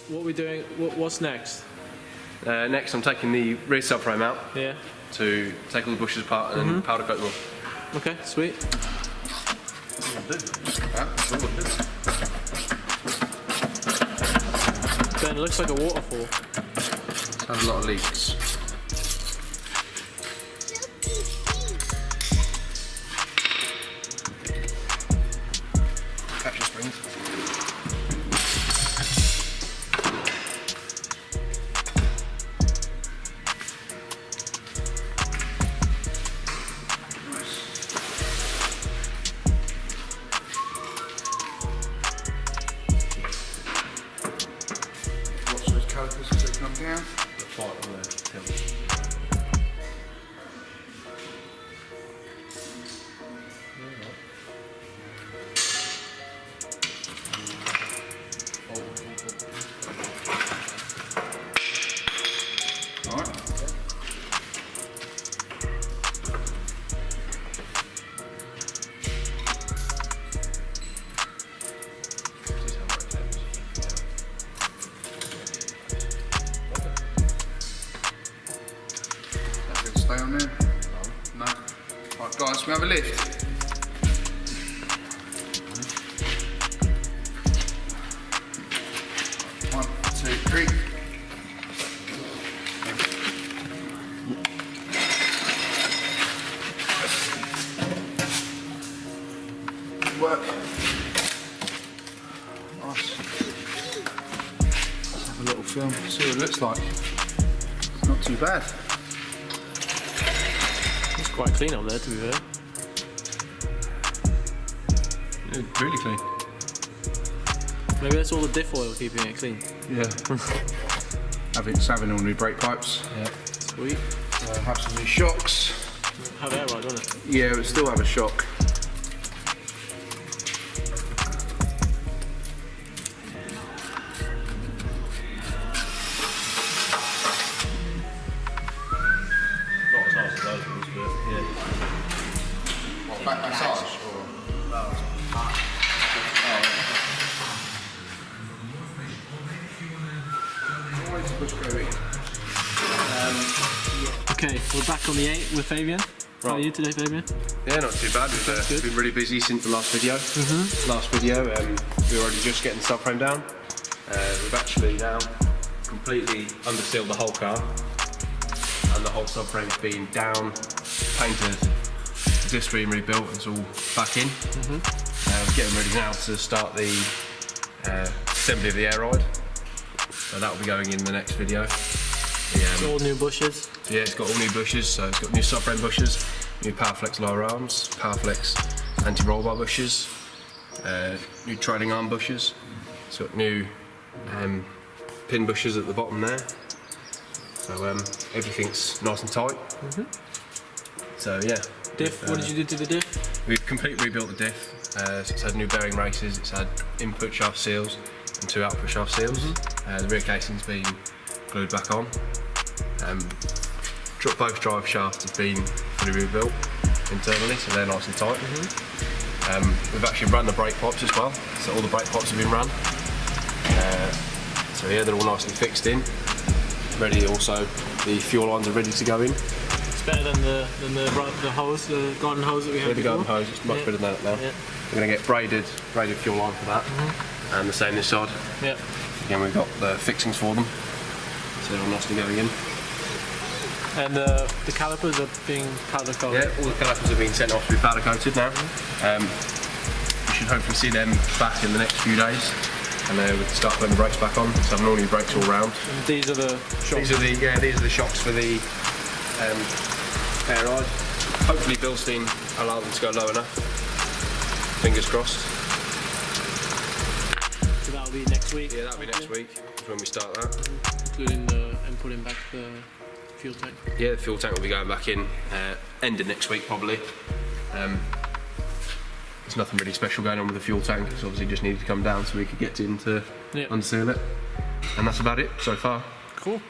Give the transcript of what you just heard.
what are we doing? What's next? Next, I'm taking the rear subframe out. Yeah. To take all the bushes apart and powder coat them all. Okay, sweet. Ben, it looks like a waterfall. It's had a lot of leaks. Catch the springs. Calipers as they come down. Alright. Stay on there? No. Right guys, we have a lift. One, two, three. Work. Nice. Let's have a little film, see what it looks like. It's not too bad. It's quite clean up there, to be fair. Yeah, really clean. Maybe that's all the diff oil keeping it clean. Yeah. having all new brake pipes. Yeah. Sweet. Have some new shocks. Have air ride, doesn't it? Yeah, it still have a shock. Not as hard as those ones, but yeah. What, back massage? Or? Okay, we're back on the 8 with Fabian. How are you today, Fabian? Yeah, not too bad. We've been really busy since the last video. Last video, we were already just getting the subframe down. We've actually now completely undersealed the whole car, and the whole subframe's been down, painted, the diff's been rebuilt, and it's all back in. Getting ready now to start the assembly of the air ride. So that will be going in the next video. It's all new bushes. Yeah, it's got all new bushes, so it's got new subframe bushes, new Powerflex lower arms, Powerflex anti-roll bar bushes, new trailing arm bushes. It's got new pin bushes at the bottom there. So everything's nice and tight. So yeah. Diff, what did you do to the diff? We've completely rebuilt the diff. So it's had new bearing races, it's had input shaft seals and 2 output shaft seals. The rear casing's been glued back on. Both drive shafts have been fully rebuilt internally, so they're nice and tight. We've actually run the brake pipes as well, so all the brake pipes have been run. So yeah, they're all nicely fixed in. Ready also, the fuel lines are ready to go in. It's better than the hose, the garden hose that we had The before. garden hose, it's much better than that now. Yeah. We're going to get braided fuel line for that, and the same this side. Yeah. Again, we've got the fixings for them, so they're all nicely going in. And the calipers are being powder coated. Yeah, all the calipers have been sent off to be powder coated now. You should hopefully see them back in the next few days, and we can start putting the brakes back on. So I'm normally brakes all round. And these are the shocks. These are the shocks for the air ride. Hopefully Bilstein allow them to go low enough. Fingers crossed. So that'll be next week. Yeah, that'll be next week when we start that. Including and putting back the fuel tank. Yeah, the fuel tank will be going back in end of next week probably. There's nothing really special going on with the fuel tank. It's obviously just needed to come down so we could get in to unseal it. And that's about it so far. Cool.